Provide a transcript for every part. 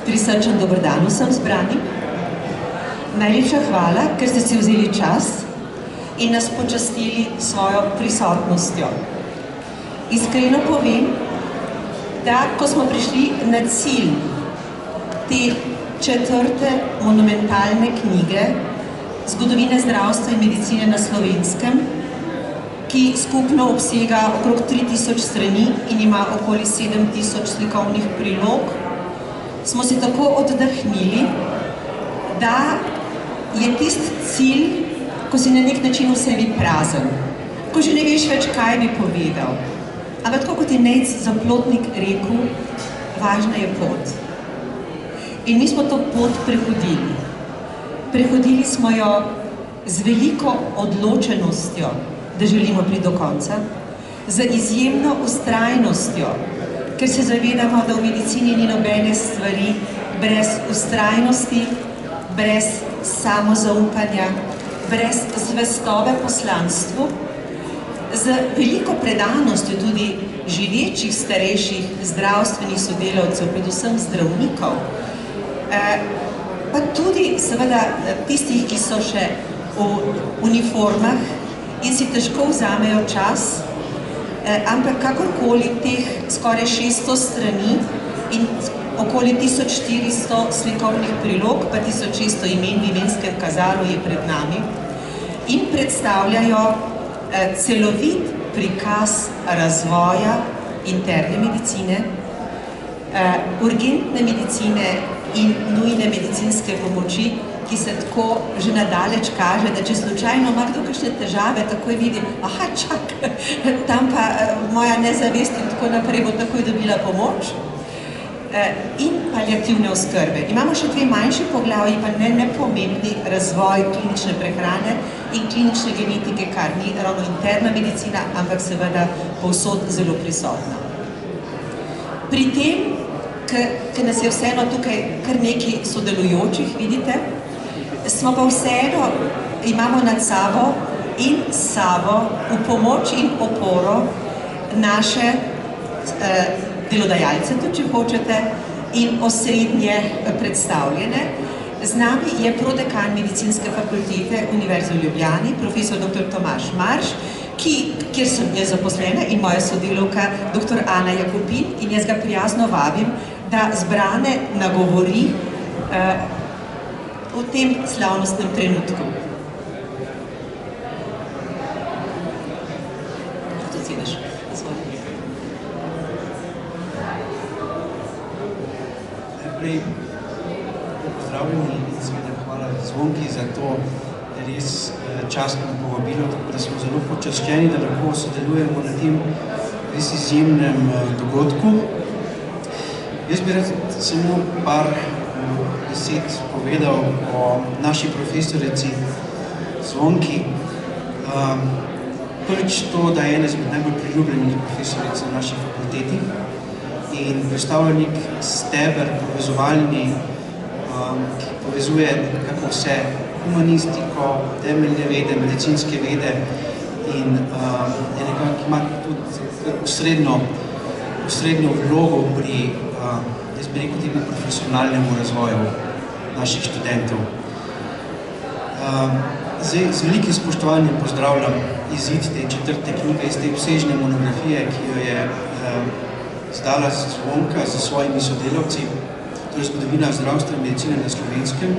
Prisrčen dober dan vsem zbranim. Najlepša hvala, ker ste si vzeli čas in nas počastili svojo prisotnostjo. Iskreno povem, da ko smo prišli na cilj te 4. monumentalne knjige Zgodovine zdravstva in medicine na Slovenskem, ki skupno obsega okrog 3000 strani in ima okoli 7000 slikovnih prilog, smo se tako oddahnili, da je tisti cilj, ko si na nek način v sebi prazen, ko že ne veš več, kaj bi povedal. Ampak tako kot je Nejc Zaplotnik rekel, važna je pot. In mi smo to pot prehodili. Prehodili smo jo z veliko odločenostjo, da želimo priti do konca, z izjemno vztrajnostjo, ker se zavedamo, da v medicini ni nobene stvari brez vztrajnosti, brez samozaupanja, brez zvestobe poslanstvu, z veliko predanostjo tudi živečih, starejših zdravstvenih sodelavcev, predvsem zdravnikov, pa tudi seveda tistih, ki so še v uniformah in si težko vzamejo čas, ampak kakorkoli teh skoraj 600 strani in okoli 1400 slikovnih prilog, pa 1600 imen v imenskem kazalu je pred nami in predstavljajo celovit prikaz razvoja interne medicine, urgentne medicine in nujne medicinske pomoči, ki se tako že nadaleč kaže, da če slučajno ima kdo kakšne težave, takoj vidi, aha, čak, tam pa moja nezavest in tako naprej bo takoj dobila pomoč. In paliativne oskrbe. Imamo še 2 manjši poglavji, pa ne pomembni razvoj klinične prehrane in klinične genetike, kar ni ravno interna medicina, ampak seveda povsod zelo prisotna. Pri tem, ker nas je vseeno tukaj kar nekaj sodelujočih, vidite, smo pa vseeno, imamo nad sabo in sabo v pomoč in oporo naše delodajalce, tudi če hočete, in osrednje predstavljene. Z nami je prodekan Medicinske fakultete Univerze v Ljubljani, profesor dr. Tomaž Marš, kjer sem jaz zaposlena in moja sodelavka dr. Ana Jakopin, in jaz ga prijazno vabim, da zbrane nagovori v tem slavnostnem trenutku. Najprej pozdravljeni in seveda hvala Zvonki za to res častno povabilo, tako da smo zelo počaščeni, da lahko sodelujemo na tem res izjemnem dogodku. Jaz bi rad samo par besed povedal o naši profesorici Zvonki. Prvič to, da je ena izmed najbolj priljubljenih profesoric na naši fakulteti in predstavlja nek steber povezovalni, ki povezuje nekako vse humanistiko, temeljne vede, medicinske vede in nekako, ki ima tudi osrednjo vlogo pri, jaz bi rekel, temu profesionalnemu razvoju naših študentov. Zdaj, z velikim spoštovanjem pozdravljam izid te 4. knjige iz te obsežne monografije, ki jo je izdala Zvonka za svojimi sodelavci, torej Zgodovina zdravstva in medicine na Slovenskem.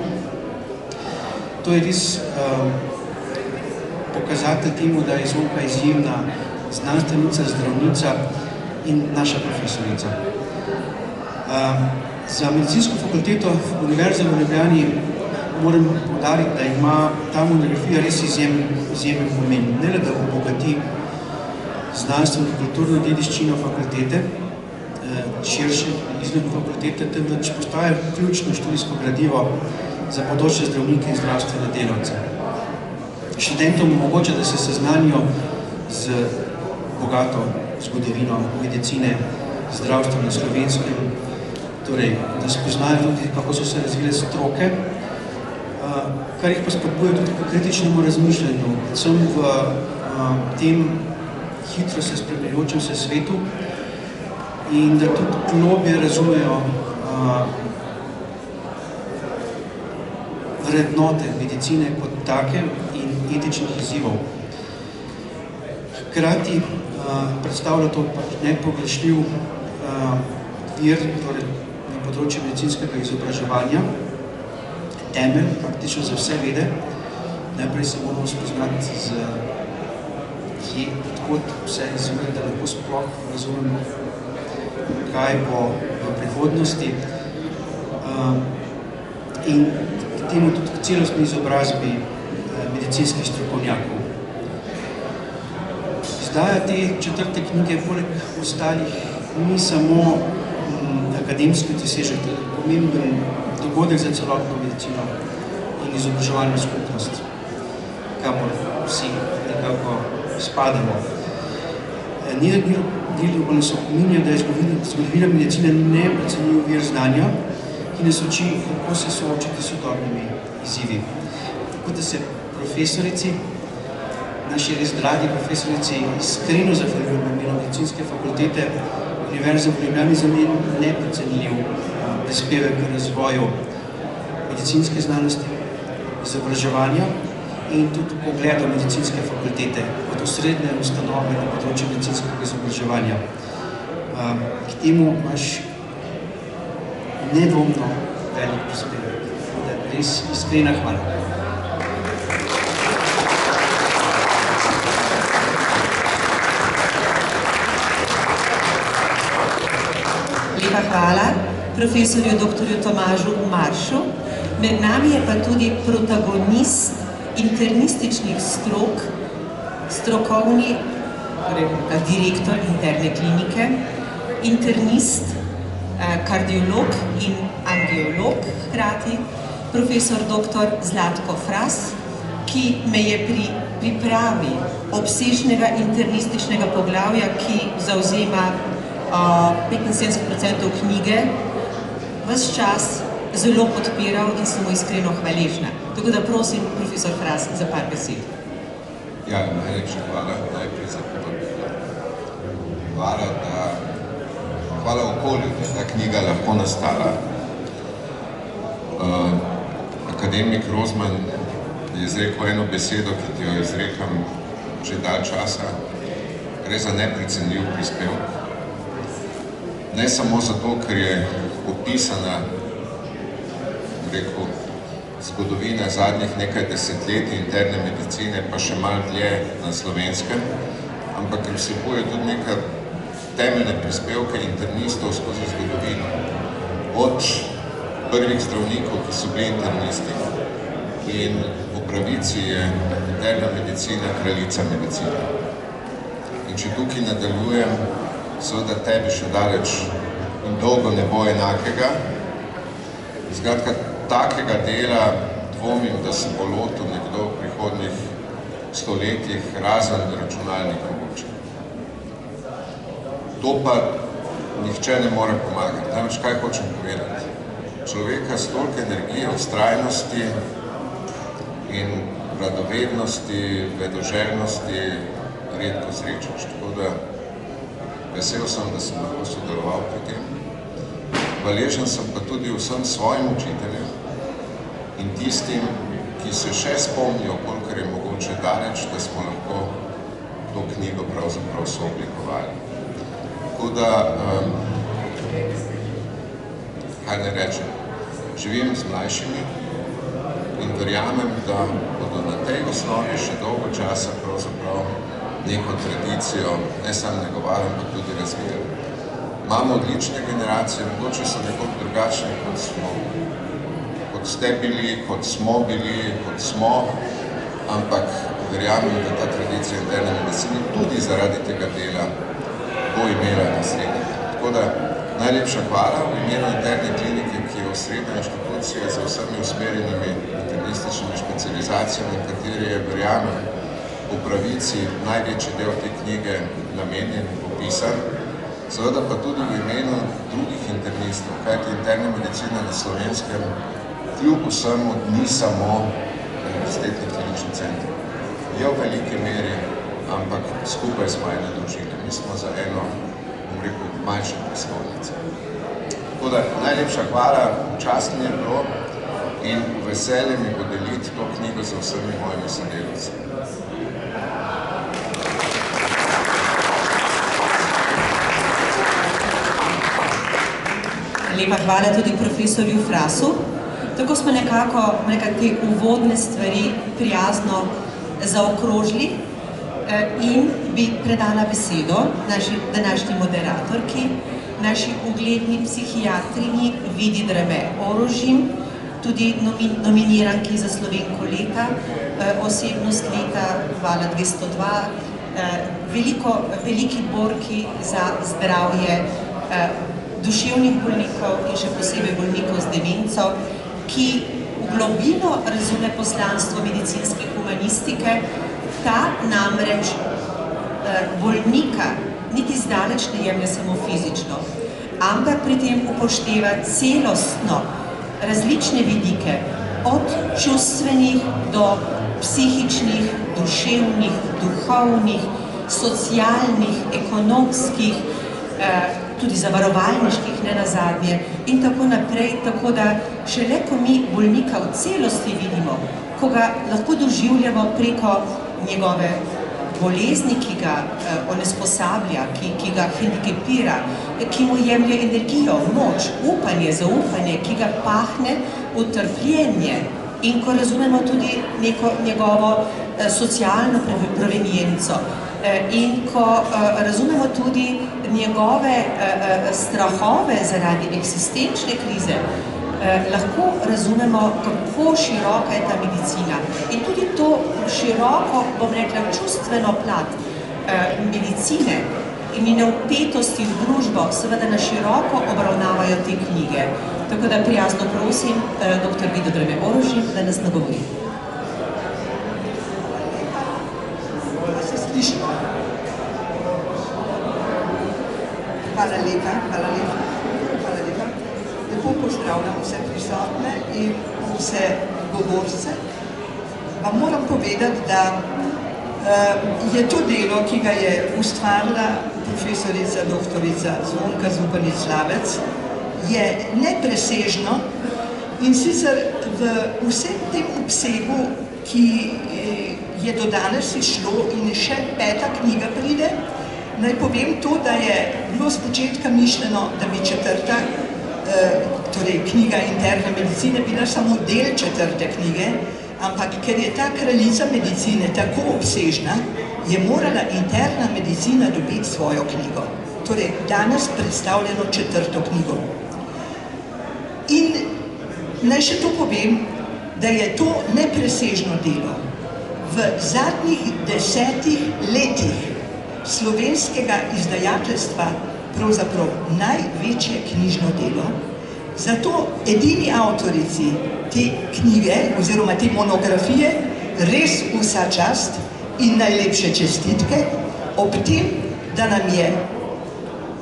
To je res pokazatelj temu, da je Zvonka izjemna znanstvenica, zdravnica in naša profesorica. Za medicinsko fakulteto Univerze v Ljubljani moram poudariti, da ima ta monografija res izjemen pomen. Ne le, da obogati znanstveno kulturno dediščino fakultete, širše izven fakultete, temveč postaja ključno študijsko gradivo za bodoče zdravnike in zdravstvene delavce. Študentom omogoča, da se seznanijo z bogato zgodovino medicine, zdravstva na Slovenskem, torej, da spoznajo tudi, kako so se razvile stroke, kar jih pa spodbuja tudi k kritičnemu razmišljanju, predvsem v tem hitro se spremenjajočem se svetu in da tudi globje razumejo vrednote medicine kot take in etičnih izzivov. Hkrati predstavlja to nepogrešljiv vir, torej na področju medicinskega izobraževanja, temelj praktično za vse vede. Najprej se moramo spoznati odkot vse izvire, da lahko sploh razumemo, kaj bo v prihodnosti in k temu tudi k celostni izobrazbi medicinskih strokovnjakov. Izdaja te 4. knjige poleg ostalih ni samo akademski dosežek, to je pomemben dogodek za celotno medicino in izobraževalno skupnost, kamor vsi nekako spadamo. Nilo nas opominja, da je zgodovina medicine neprecenljiv vir znanja, ki nas uči, kako se soočiti s sodobnimi izzivi. Tako da se profesorici, naši res dragi profesorici, iskreno zahvaljujem v imenu medicinske fakultete Univerze v Ljubljani za njen neprecenljiv prispevek k razvoju medicinske znanosti, izobraževanja in tudi pogledu medicinske fakultete kot osrednje ustanove na področju medicinskega izobraževanja. K temu imaš nedvomno velik prispevek. Res iskrena hvala. Lepa hvala profesorju dr. Tomažu Maršu. Med nami je pa tudi protagonist internističnih strok, strokovni, torej direktor interne klinike, internist, kardiolog in angiolog hkrati, profesor dr. Zlatko Fras, ki me je pri pripravi obsežnega internističnega poglavja, ki zavzema 75% knjige, ves čas zelo podpiral in sem mu iskreno hvaležna. Tako da prosim, profesor Fras, za par besed. Ja, najlepša hvala, najprej za povabilo. Hvala okolju, da je ta knjiga lahko nastala. Akademik Rozman je izrekel eno besedo, ki ti jo izrekam že dalj časa. Gre za neprecenljiv prispevek. Ne samo zato, ker je opisana, rekel, zgodovina zadnjih nekaj desetletij interne medicine, pa še malo dlje na Slovenskem, ampak ker vsebuje tudi nekaj temeljne prispevke internistov skozi zgodovino. Od prvih zdravnikov, ki so bili internisti, in v pravici je interna medicina kraljica medicine. In če tukaj nadaljujem, seveda tebi še daleč in dolgo ne bo enakega. Zgradka, takega dela dvomim, da se bo lotil nekdo v prihodnjih stoletjih razen računalnik mogoče. To pa nihče ne more pomagati. Namreč kaj hočem povedati? Človeka s toliko energije, vztrajnosti in radovednosti, vedoželjnosti redko srečaš. Tako da vesel sem, da sem lahko sodeloval pri tem. Hvaležen sem pa tudi vsem svojim učiteljem in tistim, ki se še spomnijo, kolikor je mogoče daleč, da smo lahko to knjigo pravzaprav sooblikovali. Tako da, kaj ne rečem, živim z mlajšimi in verjamem, da bodo na tej osnovi še dolgo časa pravzaprav neko tradicijo ne samo negovali, ampak tudi razvijali. Imamo odlične generacije, mogoče so nekoliko drugačni, kot ste bili, kot smo bili, kot smo, ampak verjamem, da ta tradicija interne medicine tudi zaradi tega dela bo imela naslednje. Tako da najlepša hvala v imenu interne klinike, ki je osrednja inštitucija za vsemi usmerjenimi internističnimi specializacijami, kateri je, verjamem, v pravici največji del te knjige namenjen in popisan, seveda pa tudi v imenu drugih internistov, kajti interna medicina na Slovenskem kljub vsemu ni samo univerzitetni klinični center. Je v veliki meri, ampak skupaj smo ene družine. Mi smo za eno, bom rekel, manjšo prestolnico. Tako da najlepša hvala, čast mi je bilo in veselje mi bo deliti to knjigo z vsemi mojimi sodelavci. Lepa hvala tudi profesorju Frasu. Tako smo nekako te uvodne stvari prijazno zaokrožili in bi predala besedo naši današnji moderatorki, naši ugledni psihiatrinji Vidi Drame-Orožim, tudi nominiranki za Slovenko leta, osebnost leta Vala 202, veliki borki za zdravje duševnih bolnikov in še posebej bolnikov z demenco, ki v globino razume poslanstvo medicinske humanistike, ta namreč bolnika niti zdaleč ne jemlje samo fizično, ampak pri tem upošteva celostno različne vidike, od čustvenih do psihičnih, duševnih, duhovnih, socialnih, ekonomskih, tudi zavarovalniških, ne nazadnje, in tako naprej, tako da šele ko mi bolnika v celosti vidimo, ko ga lahko doživljamo preko njegove bolezni, ki ga onesposablja, ki ga hendikepira, ki mu jemlje energijo, moč, upanje, zaupanje, ki ga pahne v trpljenje, in ko razumemo tudi neko njegovo socialno provenienco, in ko razumemo tudi njegove strahove zaradi eksistenčne krize, lahko razumemo, kako široka je ta medicina. In tudi to široko, bom rekla, čustveno plat medicine in njene vpetosti v družbo seveda na široko obravnavajo te knjige. Tako da prijazno prosim dr. Vido Drame-Orožim, da nas nagovori. Hvala lepa. Lepo pozdravljam vse prisotne in vse govorce. Vam moram povedati, da je to delo, ki ga je ustvarila profesorica doktorica Zvonka Zupanič-Slavec, je nepresežno in sicer v vsem tem obsegu, ki je do danes išlo in še 5. knjiga pride. Naj povem to, da je bilo z početka mišljeno, da bi 4. torej knjiga interne medicine bila samo del 4. knjige, ampak ker je ta kraljica medicine tako obsežna, je morala interna medicina dobiti svojo knjigo. Torej, danes predstavljeno 4. knjigo. In naj še to povem, da je to nepresežno delo. V zadnjih 10 letih slovenskega izdajateljstva pravzaprav največje knjižno delo. Zato edini avtorici te knjige oziroma te monografije res vsa čast in najlepše čestitke ob tem, da nam je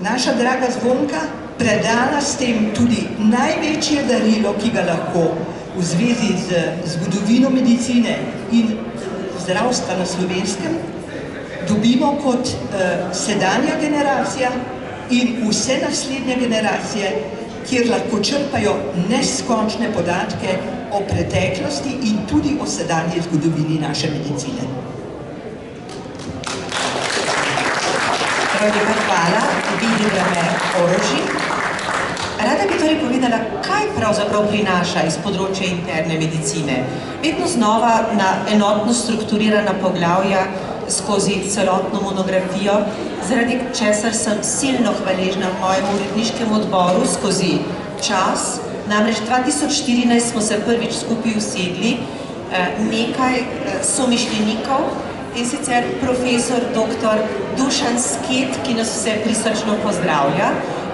naša draga Zvonka predala s tem tudi največje darilo, ki ga lahko v zvezi z zgodovino medicine in zdravstva na Slovenskem dobimo kot sedanja generacija in vse naslednje generacije, kjer lahko črpajo neskončne podatke o preteklosti in tudi o sedanji zgodovini naše medicine. Hvala, Vidi Drame-Orožim. Rada bi torej povedala, kaj pravzaprav prinaša iz področja interne medicine. Vedno znova na enotno strukturirana poglavja skozi celotno monografijo, zaradi česar sem silno hvaležna mojemu uredniškemu odboru skozi čas. Namreč 2014 smo se prvič skupaj usedli, nekaj somišljenikov, in sicer profesor dr. Dušan Sket, ki nas vse prisrčno pozdravlja,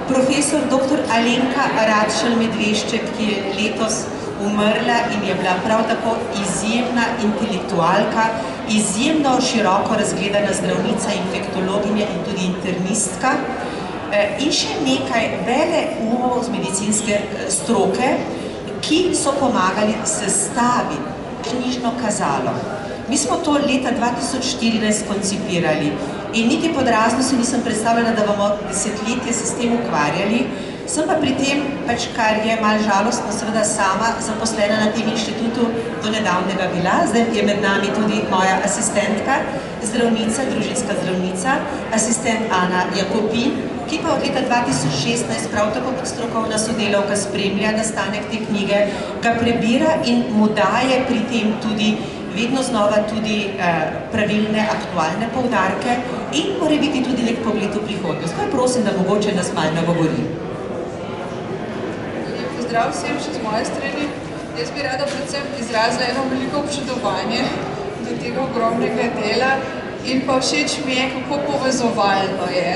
profesor dr. Alenka Radšel-Medvešček, ki je letos umrla in je bila prav tako izjemna intelektualka, izjemno široko razgledana zdravnica, infektologinja in tudi internistka, in še nekaj veleumov z medicinske stroke, ki so pomagali sestaviti knjižno kazalo. Mi smo to leta 2014 koncipirali in niti pod razno si nisem predstavljala, da bomo desetletje se s tem ukvarjali, Sem pa pri tem, kar je malo žalostno, seveda sama zaposlena na tem inštitutu do nedavnega bila. Zdaj je med nami tudi moja asistentka, zdravnica, družinska zdravnica, asistent Ana Jakopin, ki pa od leta 2016 prav tako kot strokovna sodelavka spremlja nastanek te knjige, ga prebira in mu daje pri tem tudi vedno znova tudi pravilne, aktualne poudarke in mora biti tudi nek pogled v prihodnost. Pa prosim, da mogoče nas malo nagovori. Pozdrav vsem še z moje strani. Jaz bi rada predvsem izrazila eno veliko občudovanje do tega ogromnega dela in pa všeč mi je, kako povezovalno je.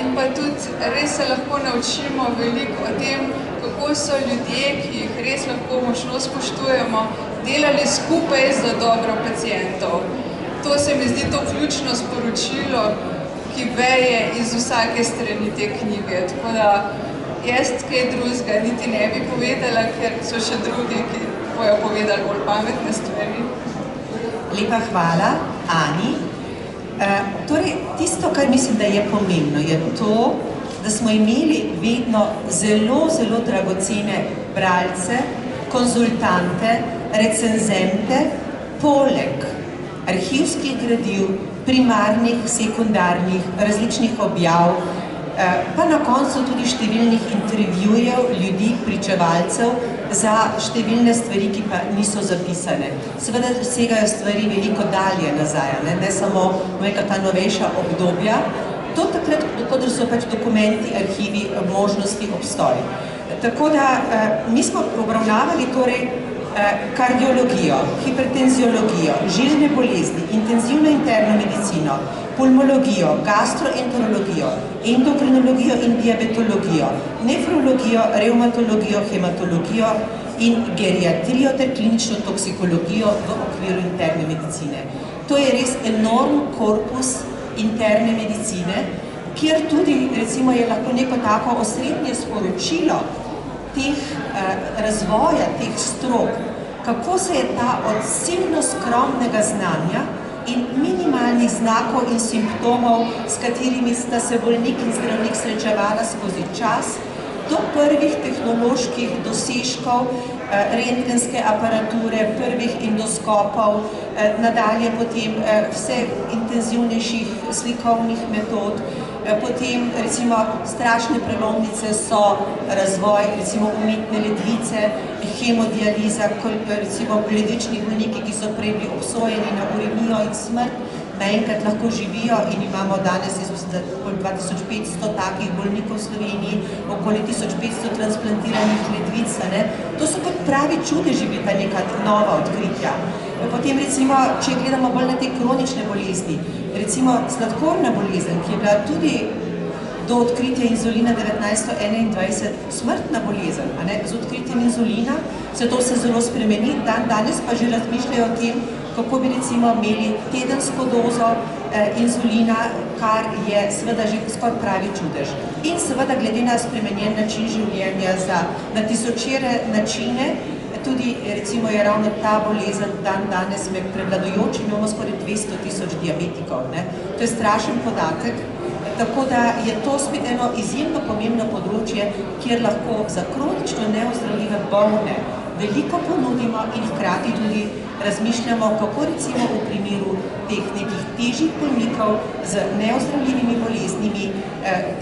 In pa tudi res se lahko naučimo veliko o tem, kako so ljudje, ki jih res lahko močno spoštujemo, delali skupaj za dobro pacientov. To se mi zdi to ključno sporočilo, ki veje iz vsake strani te knjige. Tako da jaz kaj drugega niti ne bi povedala, ker so še drugi, ki bojo povedali bolj pametne stvari. Lepa hvala, Ani. Torej, tisto, kar mislim, da je pomembno, je to, da smo imeli vedno zelo, zelo dragocene bralce, konzultante, recenzente, poleg arhivskih gradiv, primarnih, sekundarnih, različnih objav, pa na koncu tudi številnih intervjujev ljudi, pričevalcev za številne stvari, ki pa niso zapisane. Seveda segajo stvari veliko dalje nazaj, ne samo ta novejša obdobja, to takrat, dokler so dokumenti, arhivi, možnosti obstoj. Tako da mi smo obravnavali torej kardiologijo, hipertenziologijo, žilne bolezni, intenzivno interno medicino, pulmologijo, gastroenterologijo, endokrinologijo in diabetologijo, nefrologijo, revmatologijo, hematologijo in geriatrijo ter klinično toksikologijo v okviru interne medicine. To je res enorm korpus interne medicine, kjer tudi recimo je lahko neko tako osrednje sporočilo razvoja teh strok, kako se je ta od silno skromnega znanja in minimalnih znakov in simptomov, s katerimi sta se bolnik in zdravnik srečevala skozi čas, do prvih tehnoloških dosežkov, rentgenske aparature, prvih endoskopov, nadalje potem vse intenzivnejših slikovnih metod, potem recimo strašne prelomnice so razvoj recimo umetne ledvice, hemodializa, recimo ledvični bolniki, ki so prej bili obsojeni na uremijo in smrt, naenkrat lahko živijo in imamo danes, jaz mislim, da okoli 2500 takih bolnikov v Sloveniji, okoli 1500 transplantiranih ledvic, to so kot pravi čudeži, bi pa neka nova odkritja. Potem recimo, če gledamo bolj na te kronične bolezni, recimo sladkorna bolezen, ki je bila tudi do odkritja inzulina 1921 smrtna bolezen, z odkritjem inzulina se to vse zelo spremeni, danes pa že razmišljajo o tem, kako bi recimo imeli tedensko dozo inzulina, kar je seveda že skoraj pravi čudež. In seveda glede na spremenjen način življenja na tisočere načine, tudi recimo je ravno ta bolezen danes med prevladujočimi, imamo skoraj 200 000 diabetikov. To je strašen podatek, tako da je to spet eno izjemno pomembno področje, kjer lahko za kronično neozdravljive bolne veliko ponudimo in hkrati tudi razmišljamo, kako recimo v primeru teh nekih težjih bolnikov z neozdravljivimi boleznimi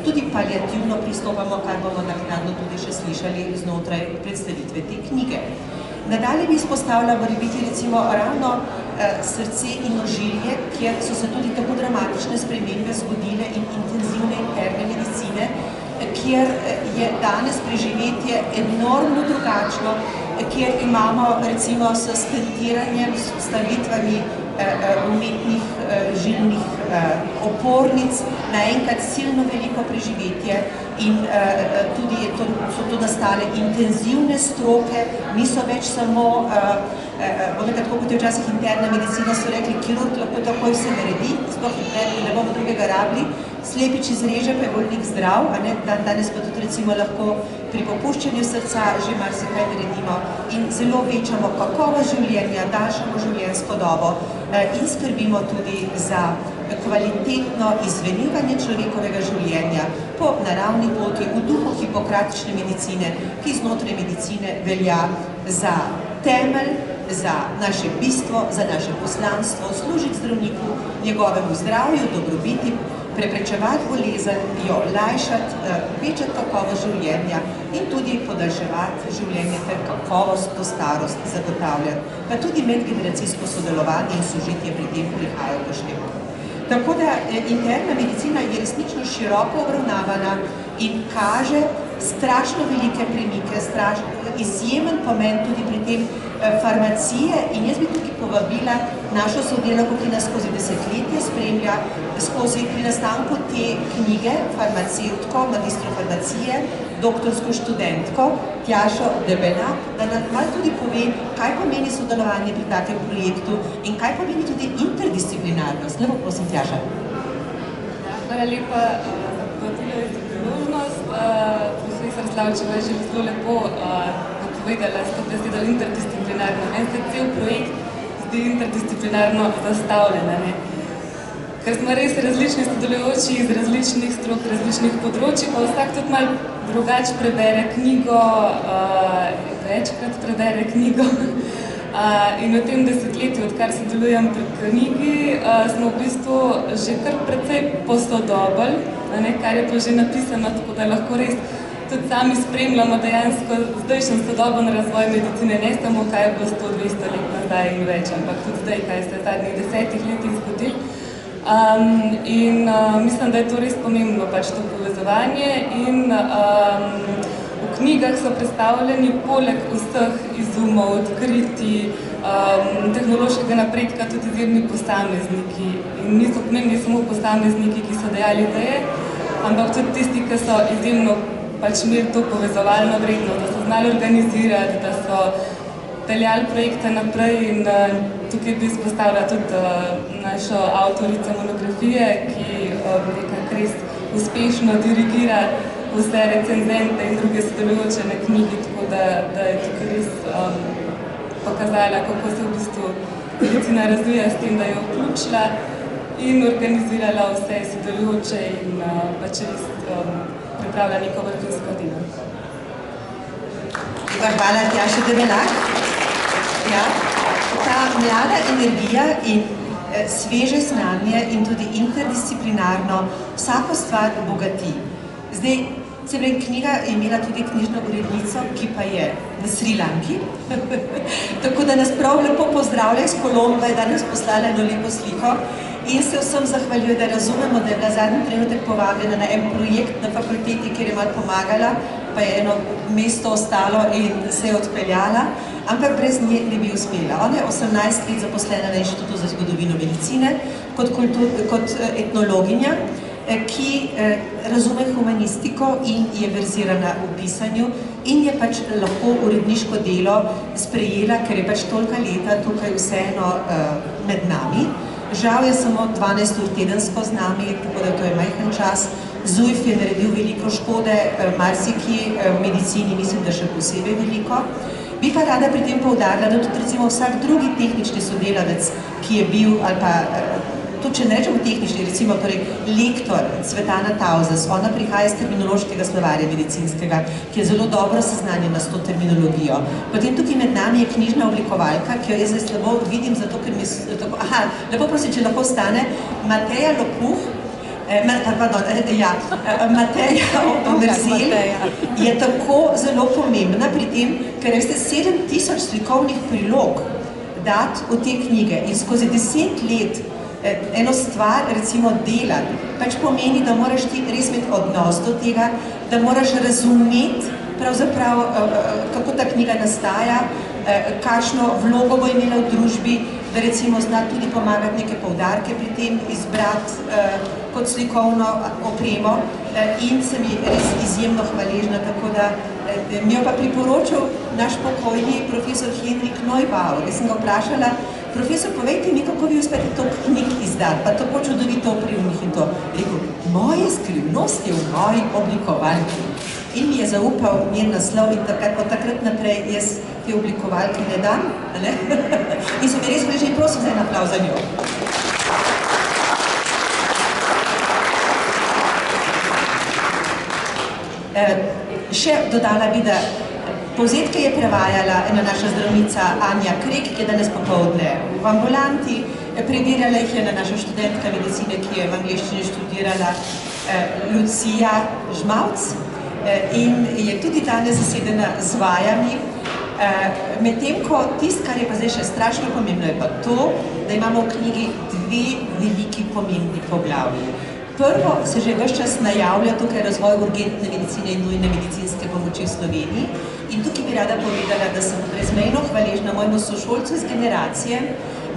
tudi paliativno pristopamo, kar bomo naknadno tudi še slišali znotraj predstavitve te knjige. Nadalje bi izpostavila morebiti recimo ravno srce in ožilje, kjer so se tudi tako dramatične spremembe zgodile in intenzivne interne medicine, kjer je danes preživetje enormno drugačno, kjer imamo recimo s stentiranjem, s vstavitvami umetnih žilnih opornic naenkrat silno veliko preživetje in tudi so to nastale intenzivne stroke, niso več samo, tako kot je včasih interna medicina, so rekli, kirurg lahko takoj vse naredi, sploh ne bomo drugega rabili, slepič izreže, pa je bolnik zdrav, danes pa tudi recimo lahko pri popuščanju srca že marsikaj naredimo in zelo večamo kakovost življenja, daljšamo življenjsko dobo in skrbimo tudi za kvalitetno izvenivanje človekovega življenja po naravni poti, v duhu hipokratične medicine, ki znotraj medicine velja za temelj, za naše bistvo, za naše poslanstvo, služiti zdravniku, njegovemu zdravju, dobrobiti, preprečevati bolezen, jo lajšati, večati kakovost življenja in tudi podaljševati življenje ter kakovost po starosti zagotavljati, pa tudi medgeneracijsko sodelovanje in sožitje pri tem prihaja v poštev. Tako da interna medicina je resnično široko obravnavana in kaže strašno velike premike, izjemen pomen tudi pri tem farmacije in jaz bi tukaj povabila našo sodelavko, ki nas skozi desetletje spremlja, skozi pri nastanku te knjige, farmacevtko, magistro farmacije, doktorsko študentko, Tjašo Debelak, da nam malo tudi pove, kaj pomeni sodelovanje pri takem projektu in kaj pomeni tudi interdisciplinarnost. Lepo prosim, Tjaša. Hvala lepa za povabilo in za priložnost. Profesor Slavčeva je že zelo lepo povedala, da se da interdisciplinarno. Meni se cel projekt zdi interdisciplinarno zastavljen, ker smo res različni sodelujoči iz različnih strok, različnih področij, pa vsak tudi malo drugače prebere knjigo, večkrat prebere knjigo. In v tem desetletju, odkar sodelujem pri knjigi, smo v bistvu že kar precej posodobili, kar je pa že napisano, tako da lahko res tudi sami spremljamo dejansko zdajšnji sodoben razvoj medicine, ne samo kaj je bilo 100-200 let nazaj in več, ampak tudi zdaj, kaj se je v zadnjih 10 letih zgodilo. In mislim, da je to res pomembno, pač to povezovanje in v knjigah so predstavljeni poleg vseh izumov, odkriti, tehnološkega napredka tudi izjemni posamezniki. In niso pomembni samo posamezniki, ki so dejali ideje, ampak tudi tisti, ki so izjemno pač imeli to povezovalno vrednost, da so znali organizirati, da so peljali projekte naprej in tukaj bi izpostavila tudi našo avtorico monografije, ki nekako res uspešno dirigira vse recenzente in druge sodelujoče na knjigi, tako da je tukaj res pokazala, kako se v bistvu medicina razvija s tem, da je vključila in organizirala vse sodelujoče in pač res pripravlja neko vrhunsko delo. Hvala, Tjaša Debelak. Ja, ta mlada energija in sveže znanje in tudi interdisciplinarno vsako stvar bogati. Zdaj, knjiga je imela tudi knjižno urednico, ki pa je v Sri Lanki, tako da nas prav lepo pozdravlja iz Kolombe, da nas poslala eno lepo sliko in se vsem zahvaljuje, da razumemo, da je bila zadnji trenutek povabljena na en projekt na fakulteti, kjer je malo pomagala, pa je eno mesto ostalo in se je odpeljala, ampak brez nje ne bi uspela. Ona je 18 let zaposlena na Inštitutu za zgodovino medicine kot etnologinja, ki razume humanistiko in je verzirana v pisanju in je pač lahko uredniško delo sprejela, ker je pač tolika leta tukaj vseeno med nami. Žal je samo 12 ur tedensko z nami, tako da to je majhen čas. ZUJF je naredil veliko škode, marsikje v medicini mislim, da še posebej veliko. Bi pa rada pri tem poudarila, da tudi recimo vsak drugi tehnični sodelavec, ki je bil, ali pa tudi če ne rečemo tehnični, recimo torej lektor Cvetana Tauzes, ona prihaja iz terminološkega slovarja medicinskega, ki je zelo dobro seznanjena s to terminologijo. Potem tukaj med nami je knjižna oblikovalka, ki jo jaz zdaj slabo vidim, zato ker mi tako, lepo prosim, če lahko stane, Mateja Lopuh, Mateja Omerzel je tako zelo pomembna pri tem, ker veste 7000 slikovnih prilog dati v te knjige in skozi 10 let eno stvar, recimo delati, pač pomeni, da moraš ti res imeti odnos do tega, da moraš razumeti pravzaprav, kako ta knjiga nastaja, kakšno vlogo bo imela v družbi, da recimo zna tudi pomagati neke poudarke pri tem, izbrati kot slikovno opremo in se mi res izjemno hvaležna, tako da mi jo pa priporočil naš pokojni profesor Henrik Neubauer. Jaz sem ga vprašala, profesor, povejte mi, kako vi uspete to knjig izdati, pa tako čudovito opremnih in to. Rekel, moje skrivnost je v moji oblikovalki. In mi je zaupal njen naslov in od takrat naprej jaz te oblikovalke ne dam. In so mi res hvaležni, prosim za en aplavz za njo. Še dodala bi, da povzetke je prevajala ena naša zdravnica Anja Krek, ki je danes popoldne v ambulanti, preverjala jih je ena naša študentka medicine, ki je v angleščini študirala, Lucija Žmavc, in je tudi danes zasedena z vajami. Medtem ko tisto, kar je pa zdaj še strašno pomembno, je pa to, da imamo v knjigi dve veliki pomembni poglavji. Prvo se že ves čas najavlja tukaj razvoj urgentne medicine in nujne medicinske pomoči v Sloveniji. In tukaj bi rada povedala, da sem brezmejno hvaležna mojemu sošolcu iz generacije,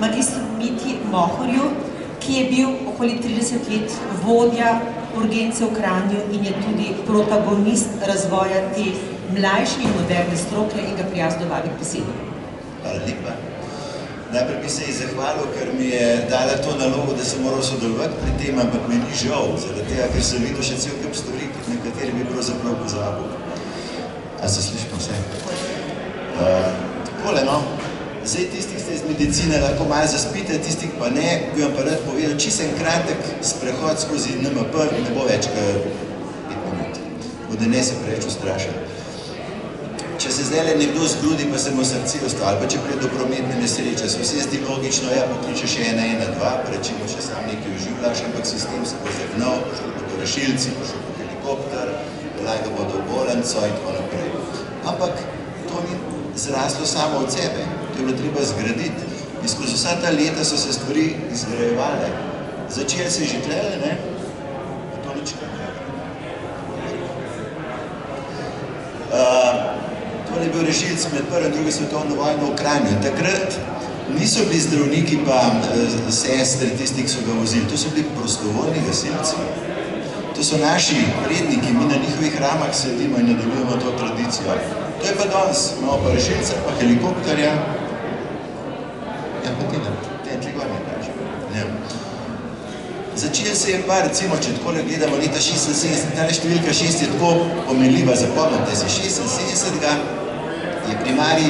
magistru Mitji Mohorju, ki je bil okoli 30 let vodja urgence v Kranju in je tudi protagonist razvoja te mlajše in moderne stroke in ga prijazno vabim k besedi. Hvala lepa. Najprej bi se ji zahvalil, ker mi je dala to nalogo, da sem moral sodelovati pri tem, ampak mi ni žal, zaradi tega, ker sem videl še cel kup stvari, na kateri bi pravzaprav pozabil. A se slišimo vse? Takole, no. Zdaj tistih ste iz medicine lahko malo zaspite, tistih pa ne, bi vam pa rad povedal, čisto en kratek sprehod skozi NMP, ne bo več kot 5 minut. Bodo ne se preveč ustrašali. Če se zdaj nekdo zgrudi, pa se mu srce ostalo, pa če prije do prometne nesreče, se vse zdi logično, ja, pokliče še 112, pa rečemo, še sam nekaj oživljaš, ampak sistem se bo zagnal, pošel bodo rešilci, pošel bo helikopter, laga bodo v bolnico in tako naprej. Ampak to ni zraslo samo od sebe, to je bilo treba zgraditi. In skozi vsa ta leta so se stvari izgrajevale. Začeli se že tlele, ne? To nič kaj. To je bil rešilc med prvo in drugo svetovno vojno v Kranju. In takrat niso bili zdravniki pa sestre, tisti, ki so ga vozili. To so bili prostovoljni gasilci. To so naši predniki, mi na njihovih ramah sedimo in nadaljujemo to tradicijo. To je pa danes. Imamo pa rešilca, pa helikopterja. Ja, pa te gor ne daš. Začel se je pa, recimo, če takole gledamo leta 76, ta številka 6 je tako pomenljiva, zapomnite se, 76 je primarij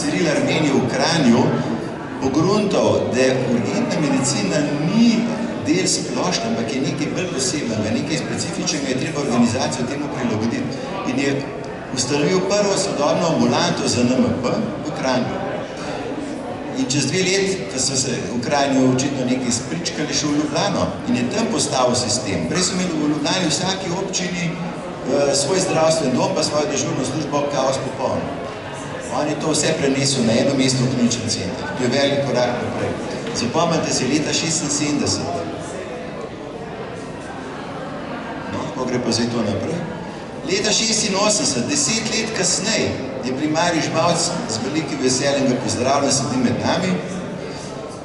Ciril Armenij v Kranju pogruntal, da urgentna medicina ni del splošno, ampak je nekaj bolj posebnega, nekaj specifičnega, je treba organizacijo temu prilagoditi. In je ustanovil prvo sodobno ambulanto za NMP v Kranju. In čez 2 let, ko so se v Kranju očitno nekaj spričkali, šel v Ljubljano in je tam postavil sistem. Prej so imeli v Ljubljani vsaki občini svoj zdravstven dom, pa svojo dežurno službo, kaos popoln. On je to vse prenesel na eno mesto v kliničnem centru. To je velik korak naprej. Zapomnite se leta 76. No, kako gre pa zdaj to naprej? Leta 86, 10 let kasneje, je primarij Žmavc z velikim veseljem ga pozdravljen, sedi med nami.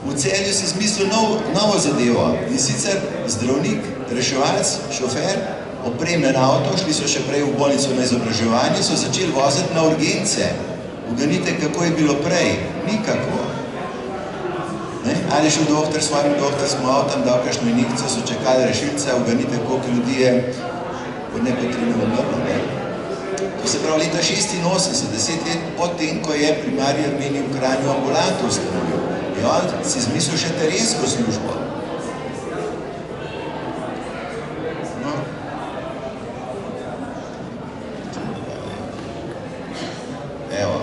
V Celju si izmislil novo zadevo. In sicer zdravnik, reševalc, šofer, opremljen avto, šli so še prej v bolnico na izobraževanje, so začeli voziti na urgence. Uganite, kako je bilo prej? Nikako. Ali je šel doktor s svojim doktorskim avtom, dal kakšno injekcijo, so čakali rešilca, uganite, koliko ljudi je pod nepotrebno umrlo. To se pravi, leta 86, 10 let potem, ko je primarij Armenij v Kranju ambulanto ustanovil, je on si izmislil še terensko službo. Evo.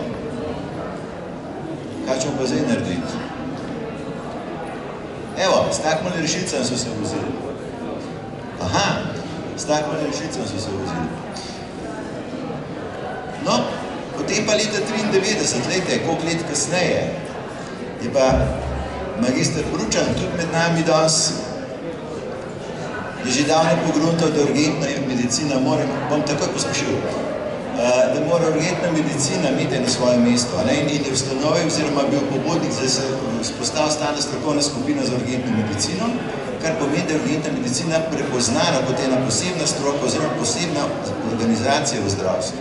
Kaj ćemo pa zdaj narediti? Evo, s takmali rešilcem so se vozili. Aha, s takmali rešilcem so se vozili. No, potem pa leta 93, leta, koliko let kasneje, je pa magister Bručan tudi med nami danes, je že davno pogruntal, da urgentna medicina mora, bom takoj pospešil, da mora urgentna medicina imeti na svoje mesto, in je ustanovil oziroma bil pobudnik, da se vzpostavil stalna strokovna skupina za urgentno medicino, kar pomeni, da je urgentna medicina prepoznana kot ena posebna stroka oziroma posebna organizacija v zdravstvu.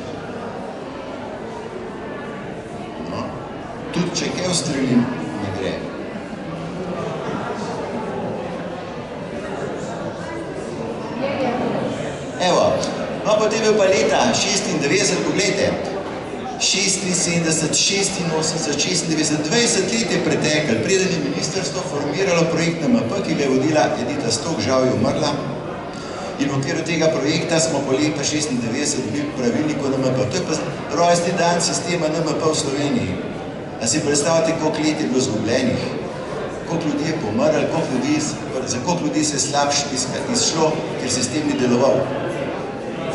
No, tudi če kaj ustrelim, ne gre. Evo, no, potem je pa leta 96, pogledajte, 76, 86, 96, 20 let je preteklo, preden je ministrstvo formiralo projekt NMP, ki ga je vodila Edita Stok, žal je umrla. in v okviru tega projekta smo po leta 96 dobili pravilnik o NMP. To je pa rojstni dan sistema NMP v Sloveniji. A si predstavljate, koliko let je bilo izgubljenih, koliko ljudi je pomrl, za koliko ljudi se je slabš izšlo, ker sistem ni deloval.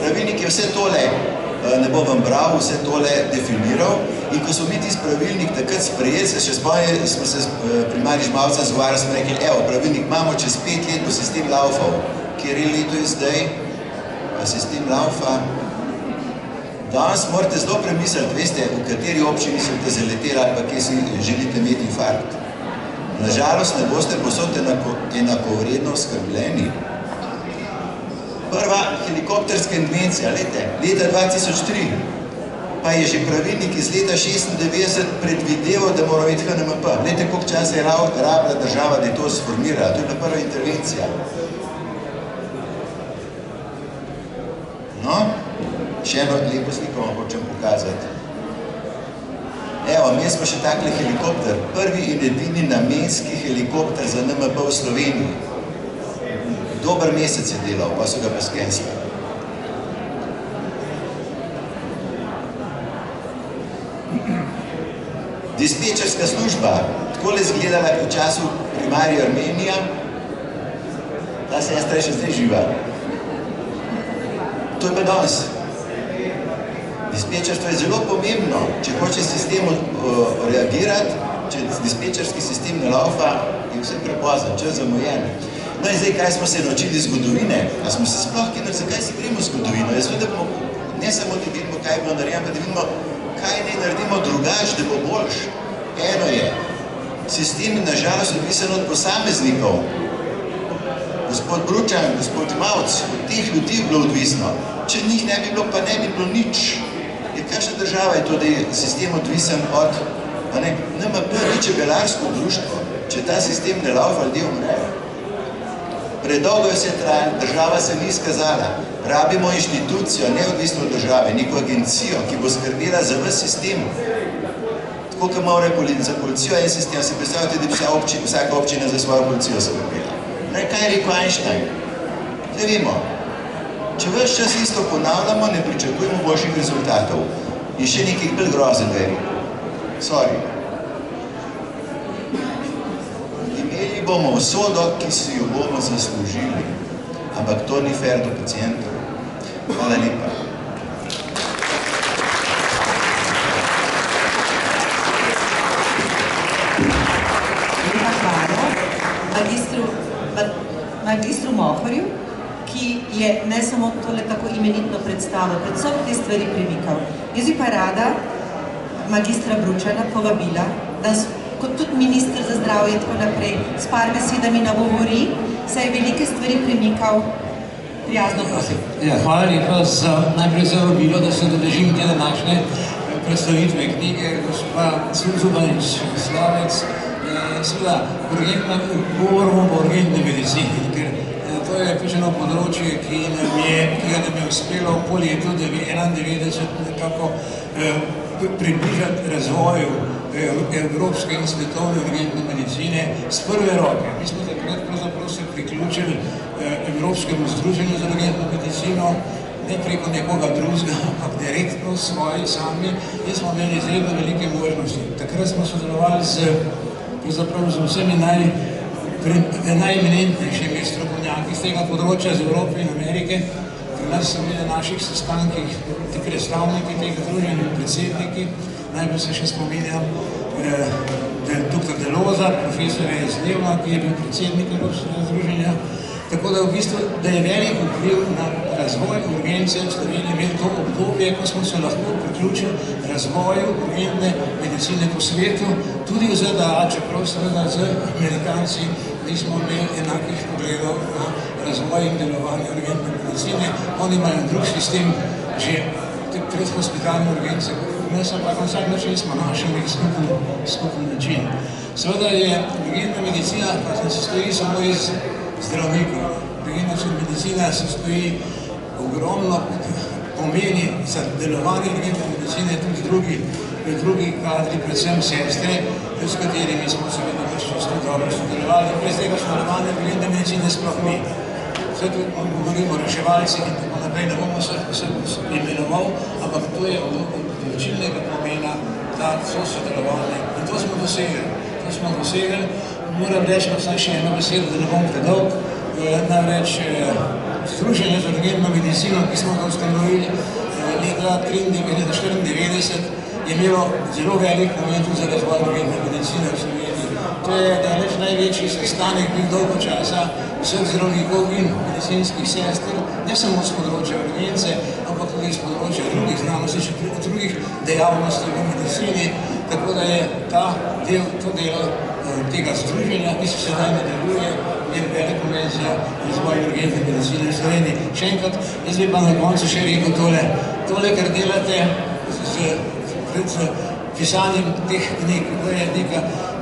Pravilnik je vse tole, ne bom vam bral, vse tole definiral, in ko smo mi tisti pravilnik takrat sprejeli, še spomnili smo se primarni Žmavca zgovarjali, smo rekli, evo, pravilnik imamo, čez 5 let bo sistem laufal. Kjer je leto je zdaj, pa sistem laufa. Danes morate zelo premisliti, veste, v kateri občini so te zaleteli ali pa kje si želite imeti infarkt. Nažalost, ne boste posod enakovredno skrbljeni. Prva helikopterska invencija, leta 2003, pa je že pravilnik iz leta 96 predvideval, da mora imeti HNMP. Leta, koliko časa je rabila država, da je to sformirala. To je bila prva intervencija. No, še eno lepo sliko vam hočem pokazati. Evo, mi smo še takle helikopter, prvi in edini namenski helikopter za NMP v Sloveniji. Dober mesec je delal, pa so ga pa skenslali. Dispečerska služba, takole izgledala v času primarija Armenija, ta sestra je še zdaj živa. To je pa danes. Dispečerstvo je zelo pomembno, če hoče sistem reagirati, če dispečerski sistem ne laufa, je vse prepozno, čas zamujen. No in zdaj, kaj smo se naučili iz zgodovine? A smo se sploh kjenili, zakaj se gremo zgodovino? Jaz vedem, ne samo da vidimo, kaj je bilo narejeno, pa da vidimo, kaj ne naredimo drugače, da bo boljš. Eno je, sistem je nažalost odvisen od posameznikov. Gospod Bručan, gospod Mavc, od teh ljudi je bilo odvisno. Če njih ne bi bilo, pa ne bi bilo nič. Kakšna država je to, da je sistem odvisen od NMP, ni čebelarsko društvo. Če ta sistem ne laufa, ljudje umrejo. Predolgo je vse trajalo, država se ni izkazala. Rabimo inštitucijo, neodvisno od države, neko agencijo, ki bo skrbela za ves sistem. Tako, kot mora za policijo en sistem, se predstavljate, da bi vsaka občina za svojo policijo se skrbela. Kaj je rekel Einstein? Zdaj vemo, če ves čas isto ponavljamo, ne pričakujemo boljših rezultatov. In še nekaj bolj groznega je rekel. Sorry. Imeli bomo usodo, ki si jo bomo zaslužili, ampak to ni fair do pacientov. Hvala lepa. Lepa hvala magistru Mohorju, ki je ne samo tole tako imenitno predstavo, predvsem te stvari premikal. Jaz bi pa rada magistra Bručana povabila, da kot tudi minister za zdravje in tako naprej s par besedami nagovori, saj je velike stvari premikal. Prijazno prosim. Ja, hvala lepa najprej za vabilo, da se dodržim te današnje predstavitve knjige gospa Zubanič Slavec. Seveda, govorimo o urgentni medicini, ker to je eno področje, ki nam je uspelo po letu 1991 nekako približati razvoju evropske in svetovne urgentne medicine z prve roke. Mi smo takrat pravzaprav se priključili Evropskemu združenju za urgentno medicino, ne preko nekoga drugega, ampak direktno svoji sami in smo imeli izredno velike možnosti. Takrat smo sodelovali z vsemi najeminentnejšimi strokovnjaki z tega področja z Evrope in Amerike. Pri nas so bili na naših sestankih predstavniki teh združenj in predsedniki. Najbolj se še spominjam dr. Deloza, profesorja iz Leva, ki je bil predsednik Evropskega združenja. Tako da v bistvu, da je velik vpliv na razvoj urgence v Sloveniji imel to obdobje, ko smo se lahko priključili razvoju urgentne medicine po svetu, tudi v ZDA, čeprav seveda z Amerikanci nismo imeli enakih pogledov na razvoj in delovanje urgentne medicine. Oni imajo drug sistem, že predhospitalne urgence, nas ampak na vsak način smo našli nek skupen način. Seveda je urgentna medicina, pa se sestoji samo iz zdravnikov. Urgentna medicina se stoji ogromno pomeni za delovanje urgentne medicine tudi drugi kadri, predvsem sestre, s katerimi smo seveda čisto dobro sodelovali. Brez tega sodelovanja urgentne medicine sploh ni. vse to govorimo o reševalcih in tako naprej, ne bomo se imenoval, ampak to je odločilnega pomena za sodelovanje. In to smo dosegli. Moram reči, pa vsaj še eno besedo, da ne bom predolg, namreč Združenje za urgentno medicino, ki smo ga ustanovili leta 1994, je imelo zelo velik pomen tudi za razvoj urgentne medicine v Sloveniji. To je daleč največji sestanek bil dolgo časa vseh zdravnikov in medicinskih sester, ne samo z področja urgence, ampak tudi z področja drugih znanosti, drugih dejavnosti v medicini, tako da je to delo tega združenja, ki se sedaj nadaljuje, je velik pomen za razvoj urgentne medicine v Sloveniji. Še enkrat, jaz bi pa na koncu še rekel tole, kar delate z pisanjem teh knjig, to je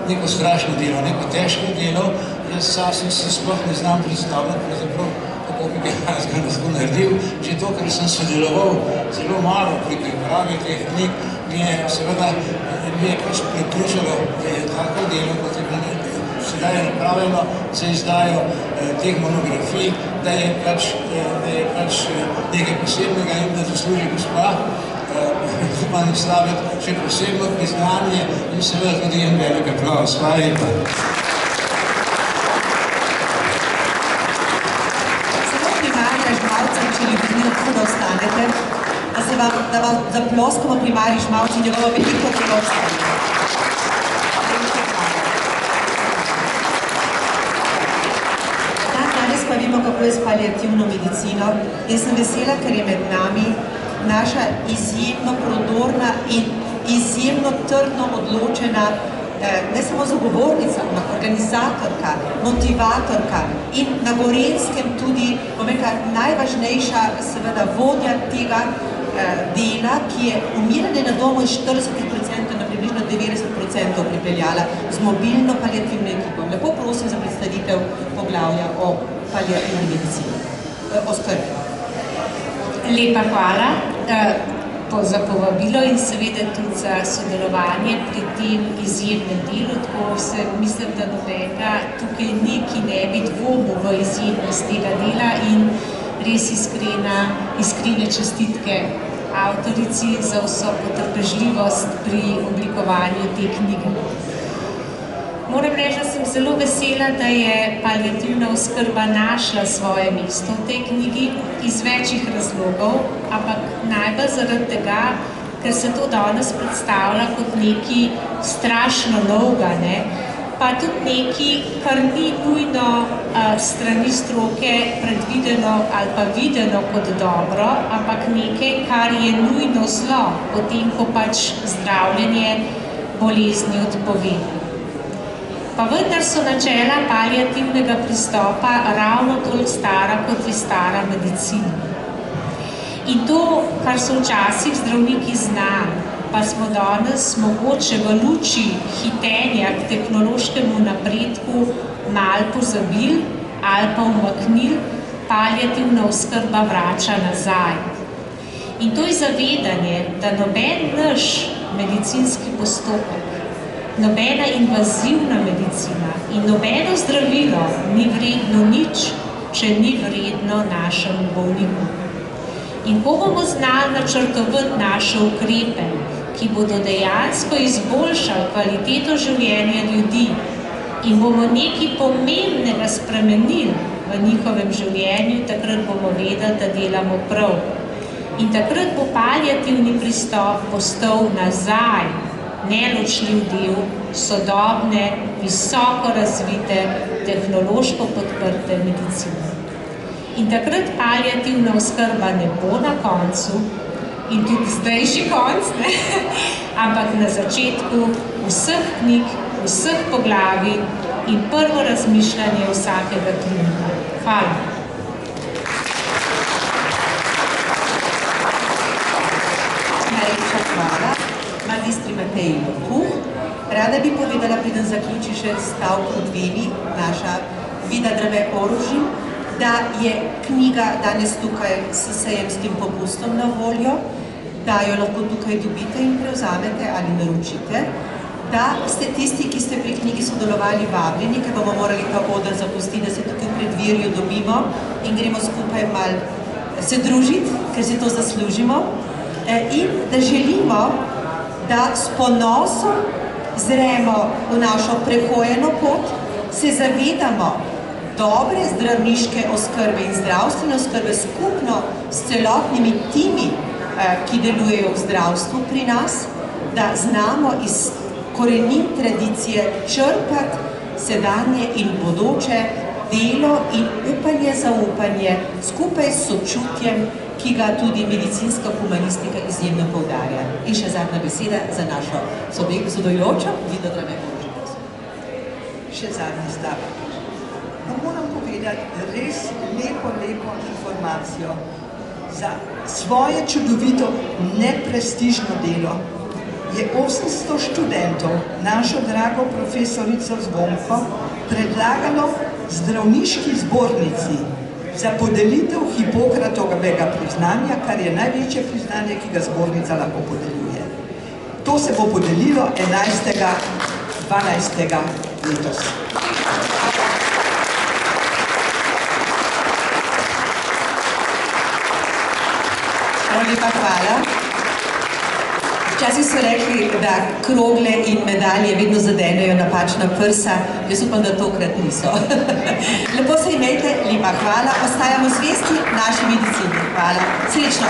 neko strašno delo, neko težko delo. Jaz sasvim si sploh ne znam predstavljati, pravzaprav, kako bi kaj lahko naredil. Že to, ker sem sodeloval zelo malo pri pripravi teh knjig, mi je pač prepričalo, da je tako delo, kot je bilo sedaj napravljeno za izdajo teh monografij, da je pač nekaj posebnega in da zasluži gospa Županja Slavec še posebno priznanje in seveda tudi en velik aplavz. Hvala lepa. Samo primarja Žmalca, če ljubim, da ostanete, da vam zaploskamo primarji Žmalci, njegovo veliko priložnost. Danes pa vemo, kako je s paliativno medicino in sem vesela, ker je med nami naša izjemno prodorna in izjemno trdno odločena, ne samo zagovornica, ampak organizatorka, motivatorka in na Gorenjskem tudi, najvažnejša seveda vodja tega dela, ki je umiranje na domu iz 40% na približno 90% pripeljala z mobilno paliativno ekipo. Lepo prosim za predstavitev poglavja o paliativni medicini. Oskrbi. Lepa hvala za povabilo in seveda tudi za sodelovanje pri tem izjemnem delu. Tako se mislim, da nobenega tukaj ni, ki ne bi dvomil v izjemnost tega dela in res iskrene čestitke avtorici za vso potrpežljivost pri oblikovanju te knjige. Moram reči, da sem zelo vesela, da je paliativna oskrba našla svoje mesto v tej knjigi iz večjih razlogov, ampak najbolj zaradi tega, ker se to danes predstavlja kot nekaj strašno novega, pa tudi nekaj, kar ni nujno strani stroke predvideno ali pa videno kot dobro, ampak nekaj, kar je nujno zlo, potem ko pač zdravljenje bolezni odpove. Pa vendar so načela paliativnega pristopa ravno toliko stara, kot je stara medicina. In to, kar so včasih zdravniki znali, pa smo danes mogoče v luči hitenja k tehnološkemu napredku malo pozabili ali pa umaknili, paliativna oskrba vrača nazaj. In to je zavedanje, da noben naš medicinski postopek, nobena invazivna medicina in nobeno zdravilo ni vredno nič, če ni vredno našemu bolniku. In ko bomo znali načrtovati naše ukrepe, ki bodo dejansko izboljšali kvaliteto življenja ljudi in bomo nekaj pomembnega spremenili v njihovem življenju, takrat bomo vedeli, da delamo prav. In takrat bo paliativni pristop postal nazaj neločljiv del sodobne, visoko razvite, tehnološko podprte medicine. In takrat paliativna oskrba ne bo na koncu, in tudi zdaj že konc, ampak na začetku vseh knjig, vseh poglavij in prvo razmišljanje vsakega klinika. Hvala. Najlepša hvala. Magistri Mateji Lopuh. Rada bi povedala, preden zaključi še stavko dvemi, naša Vida Drame Orožim, da je knjiga danes tukaj s sejemskim popustom na voljo, da jo lahko tukaj dobite in prevzamete ali naročite, da ste tisti, ki ste pri knjigi sodelovali, vabljeni, ker bomo morali ta oder zapustiti, da se tukaj v predvirju dobimo in gremo skupaj malo se družiti, ker si to zaslužimo. In da želimo, da s ponosom zremo v našo prehojeno pot, se zavedamo dobre zdravniške oskrbe in zdravstvene oskrbe skupno s celotnimi timi, ki delujejo v zdravstvu pri nas, da znamo iz korenin tradicije črpati sedanje in bodoče delo in upanje, zaupanje skupaj s sočutjem, ki ga tudi medicinska humanistika izjemno poudarja. In še zadnja beseda za našo sodelujočo, Vido Drame-Božič. Še zadnji stavek. Moram povedati res lepo informacijo za svoje čudovito, neprestižno delo. Je 800 študentov našo drago profesorico Zvonko predlagalo zdravniški zbornici za podelitev Hipokratovega priznanja, kar je največje priznanje, ki ga zbornica lahko podeljuje. To se bo podelilo 11.12. letos. Lepa hvala. Včasih so rekli, da krogle in medalje vedno zadenejo napačna prsa. Jaz upam, da tokrat niso. Lepo se imejte, lepa hvala. Ostajamo zvesti naši medicini. Hvala. Srečno.